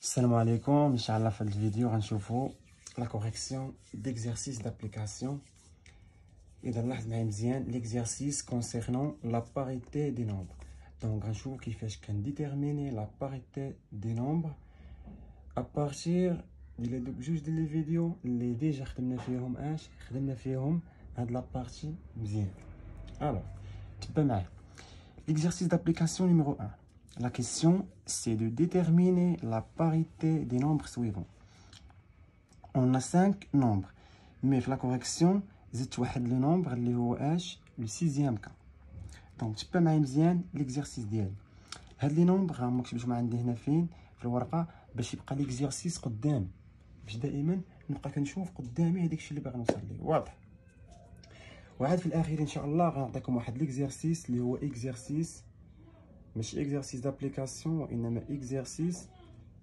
Salam alaikum, Inch'Allah, dans cette vidéo, on va voir la correction d'exercice d'application. Et dans l'exercice concernant la parité des nombres. Donc, on va voir qui fait déterminer la parité des nombres à partir de la vidéo les déjà خدمنا la partie مزيان. Alors, l'exercice d'application numéro 1. La question, c'est de déterminer la parité des nombres suivants. On a 5 nombres, mais la correction, c'est le nombre le sixième cas. Donc, tu peux m'aider l'exercice ديالي. هاد les nombres مكتوبش ما عندي هنا فين في الورقة باش يبقى l'exercice قدام. باش دائما نبقى كنشوف قدامي هذاك الشيء اللي باغي نوصل ليه. واضح؟ وعاد في الأخير إن شاء الله غنعطيكم واحد l'exercice اللي هو exercice ماشي exercice d'application وإنما exercice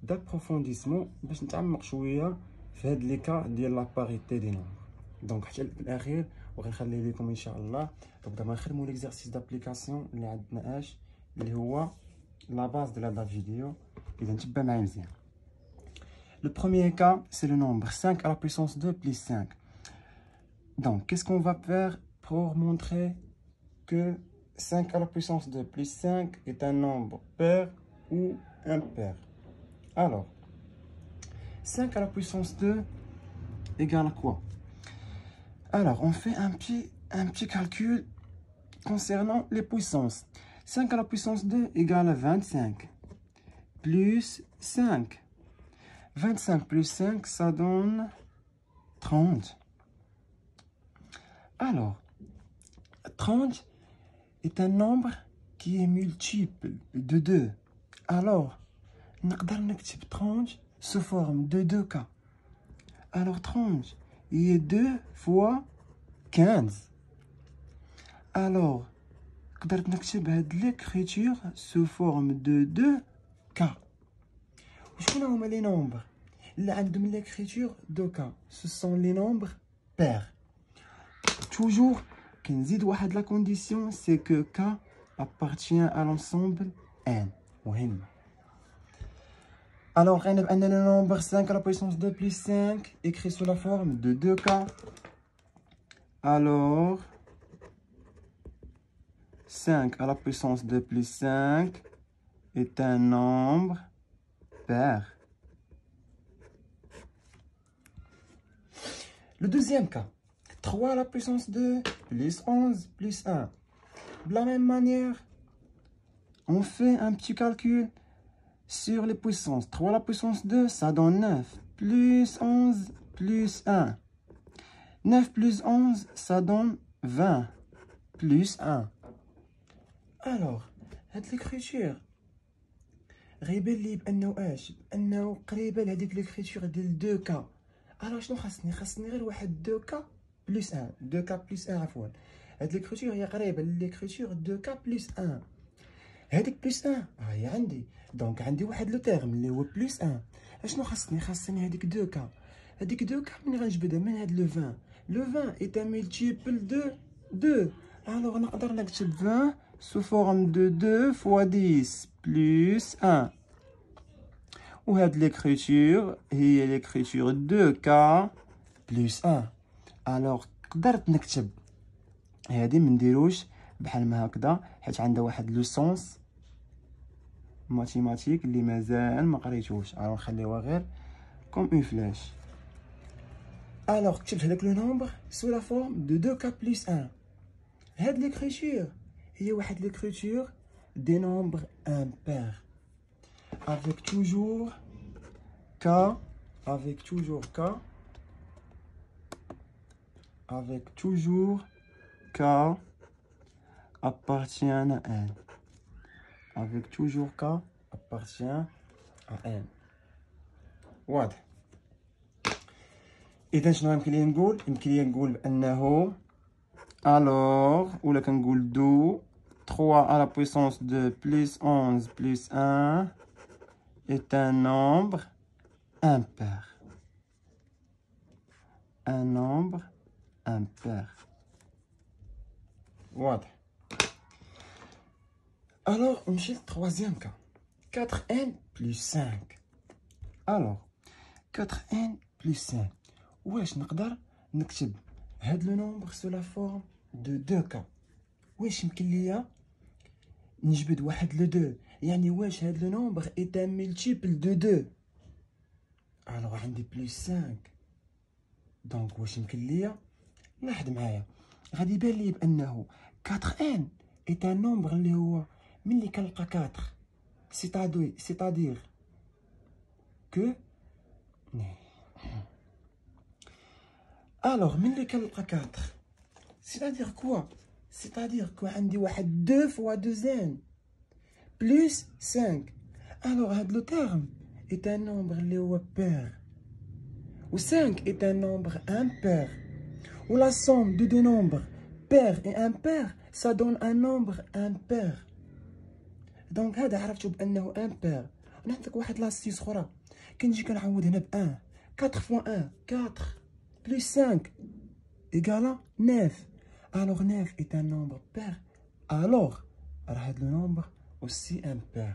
d'approfondissement باش نتعمق شوية في هاد لي كا ديال لا باريتي دي نومبر. دونك حتى في الأخير وغنخلي لكم إن شاء الله. دونك دابا نخدمو l'exercice d'application اللي عندنا اللي هو لا باز ديال هاد الفيديو. إذا تبع معايا مزيان. Le premier cas, c'est le nombre 5 à la puissance 2 plus 5. Donc, qu'est-ce qu'on va faire pour montrer que 5 à la puissance 2 plus 5 est un nombre pair ou impair? Alors, 5 à la puissance 2 égale à quoi? Alors, on fait un petit calcul concernant les puissances. 5 à la puissance 2 égale à 25 plus 5. 25 plus 5, ça donne 30. Alors, 30 est un nombre qui est multiple de 2. Alors, نقدر نكتب 30 sous forme de 2 cas. Alors, 30 est 2 fois 15. Alors, نقدر نكتب هاد l'écriture sous forme de 2 cas. وشكون هما les nombres اللي عندهم l'écriture de cas? Ce sont les nombres pairs. Toujours, كنزيد واحد la condition, c'est que K appartient à l'ensemble N. مهم. Alors, on a le nombre 5 à la puissance 2 plus 5 écrit sous la forme de 2K. Alors, 5 à la puissance 2 plus 5 est un nombre pair. Le deuxième cas, 3 à la puissance 2 plus 11 plus 1. De la même manière, on fait un petit calcul sur les puissances. 3 à la puissance 2, ça donne 9 plus 11 plus 1. 9 plus 11, ça donne 20 plus 1. Alors, cette l'écriture غيبان لي بأنه قريبة لهاديك l'écriture ديال 2K. Alors شنو خاصني غير واحد 2K plus 1. 2K plus 1 عفوا. هاد l'écriture هي قريبة l'écriture 2K plus 1. هاديك بلس 1 هي عندي. دونك عندي واحد لو تيرم اللي هو بلس 1. اشنو خاصني هاديك 2K. هاديك 2K ملي غنجبدها من هاد لو 20. لو 20 est un multiple de 2. Alors نقدر نكتب 20 sous forme de 2 fois 10 plus 1. وهاد l'écriture هي l'écriture 2K plus 1. Alors قدرت نكتب هادي منديروش بحال ما هكذا حيت عندها واحد لو سونس ماتيماتيك اللي مازال ما قريتوش. alors نخليوها غير كوم اون فلاش. alors كتبت هذاك لو نومبر سو لا فورم دو 2K plus 1. هاد l'écriture هي واحد l'écriture des nombres impairs avec toujours K appartient à N. Avec toujours K appartient à N. واضح. إذا شنو يمكن لي نقول؟ يمكن لي نقول بأنه alors ولا كنقول دو 3 à la puissance 2 plus 11 plus 1 est un nombre impair. Un nombre impair. واضح. Alors, on cherche le troisième cas. 4n plus 5. Alors 4n plus 5. واش نقدر نكتب هاد لو نومبر سو لا فورم دو 2k؟ واش يمكن ليا نجبد واحد لو 2؟ يعني واش هاد لو نومبر ايت ان ملتيبل دو 2؟ الوغ عندي بلس 5. دونك واش يمكن ليا؟ لاحظ معايا، غادي يبان لي بانه 4n ايت ان نومبر اللي هو ملي كنلقى 4 سيتادير كو الوغ ملي كنلقى 4 سيتادير كوا؟ سيتادير كو عندي واحد 2 فوا 2n بلس 5. الوغ هاد لو تيرم ايت ان نومبر اللي هو بير، و 5 est un nombre impair. Ou la somme de deux nombres pairs et impairs, ça donne un nombre impair. Donc هذا عرفتو بأنه impair. ونعطيك واحد لاستيس أخرى، كنجي كنعوض هنا ب 1. 4 fois 1 4 plus 5 égale 9. Alors 9 est un nombre pair. Alors راه هاد لو نومبر aussi impair.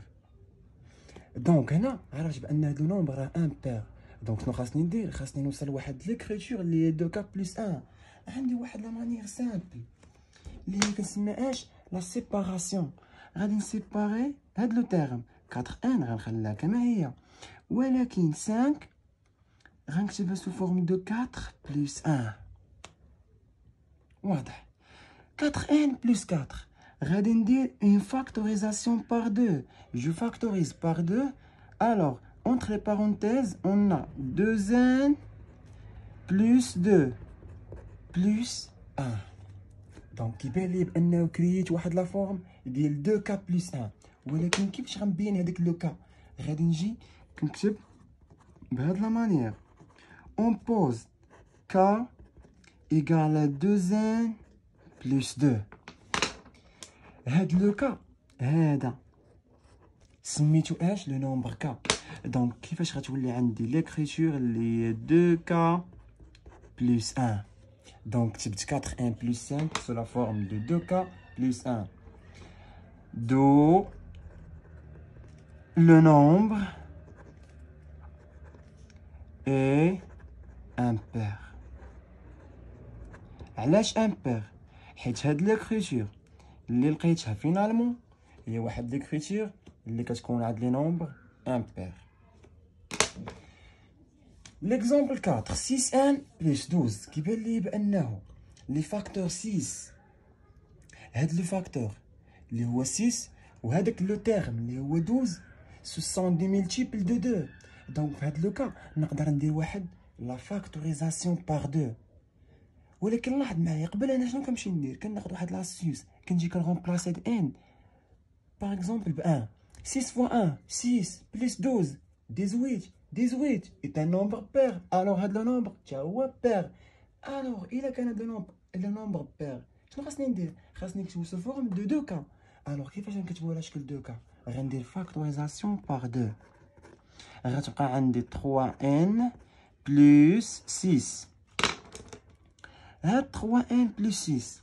دونك هنا عرفت بأن هاد لو نومبر راه impair. دونك شنو خاصني ندير؟ خاصني نوصل لواحد ليكريتور اللي هي 2k بلس 1. عندي واحد لا مانيير سامبل اللي هي كنسميهاش لا سيباراسيون. غادي نسيباري هاد لو تيرم 4 ان غنخليها كما هي، ولكن 5 غنكتبها سو فورم دو 4 بلس 1. واضح؟ 4 ان بلس 4 غادي ندير اون فاكتوريزاسيون بار 2. جو فاكتوrise par 2. alors entre les parenthèses on a 2n plus 2 plus 1. دونك كيبان لي بانه كرييت واحد لا فورم ديال 2k بلس 1. ولكن كيفاش غنبين هذاك لو كا؟ غادي نجي كنكتب بهاد لا مانيير اون بوز k ايكال 2n بلس 2. هاد لو كا هذا سميتو اش؟ لو نومبر كا. دونك كيفاش غتولي عندي ليكريتور اللي 2k بلس 1. Donc, type 4n plus 5 sous la forme de 2k plus 1. D'où le nombre est impair. علاش impair؟ حيت هاد l'écriture اللي لقيتها فينالمون هي واحد l'écriture اللي كتكون عند لي نومبر impair. L'exemple 4 6n plus 12 كيبان لي بأنه لي فاكتور 6 هاد لو فاكتور اللي هو 6 وهذاك لو تيرم اللي هو 12 سو سون دي ملتيبل دو 2. دونك في هاد لو كا نقدر ندير واحد لا فاكتوريزاسيون بار 2. ولكن لاحظ معايا قبل انا شنو كنمشي ندير؟ كناخد واحد لاستيوس كنجي كنغومبلاسي د ان باغ اكزومبل ب 1. 6 فوا 1 6 بلس 12 18. 18 est un nombre pair. alors هاد لو نومبر تا هو pair. alors الا كان هاد لو نومبر pair شنو خاصني ندير؟ خاصني نكتبو سو فورم دو 2k. alors كيفاش نكتبو على شكل 2k؟ غندير فاكتوريزاسيون بار 2. غتبقى عندي 3n بلس 6. هاد 3n بلس 6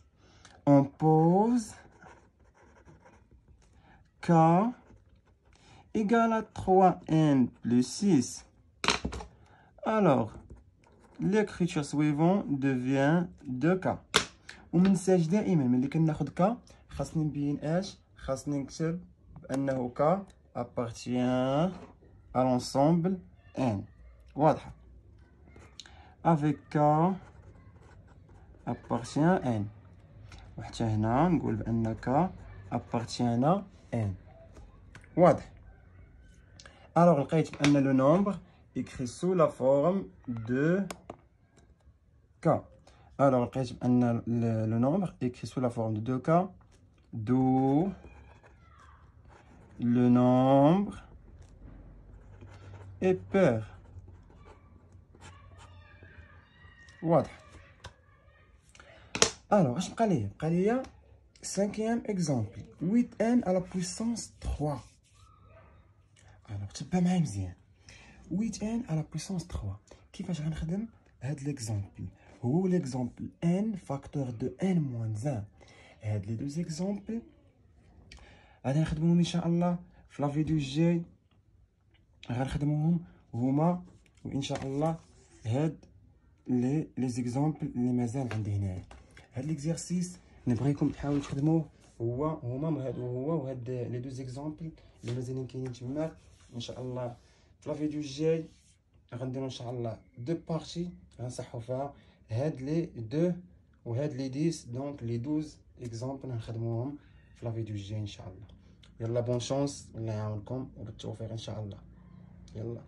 on pose k égale à 3n plus 6. Alors, l'écriture suivante devient 2k. ومنساش دائما ملي كناخد k خاصني نبين اش؟ خاصني نكتب بانه k appartient à l'ensemble n. واضحة؟ avec k appartient n. وحتى هنا نقول بان k appartient à n. واضح؟ alors لقيت بان لو نومبر écrit sous la forme de k. alors لقيت بان le nombre écrit sous la forme de 2k, d'où le nombre est pair. واضح؟ alors اش بقى ليا؟ بقى ليا 5e exemple 8n à la puissance 3. alors تبع معايا مزيان 8n à la puissance 3. كيفاش غنخدم هاد ليكزامبل؟ هو ليكزامبل n فاكتور دو n moins 1. هاد لي دوز اكزامبل غادي نخدموهم ان شاء الله في لا فيديو الجاي. غنخدموهم هما وان شاء الله هاد لي زيكزامبل اللي مازال عندي هنايا. هاد ليكزيرسيس نبغيكم تحاولوا تخدموه وهاد لي دو زيكزامبل اللي مازالين كاينين تما. ان شاء الله في لا فيديو الجاي غنديروا ان شاء الله دو بارتي غنصحوا فيها هاد لي دو وهاد لي 10 دونك لي 12 اكزامبل نخدموهم في لا فيديو الجاي ان شاء الله. يلا بون شانس، الله يعاونكم وبالتوفيق ان شاء الله. يلا.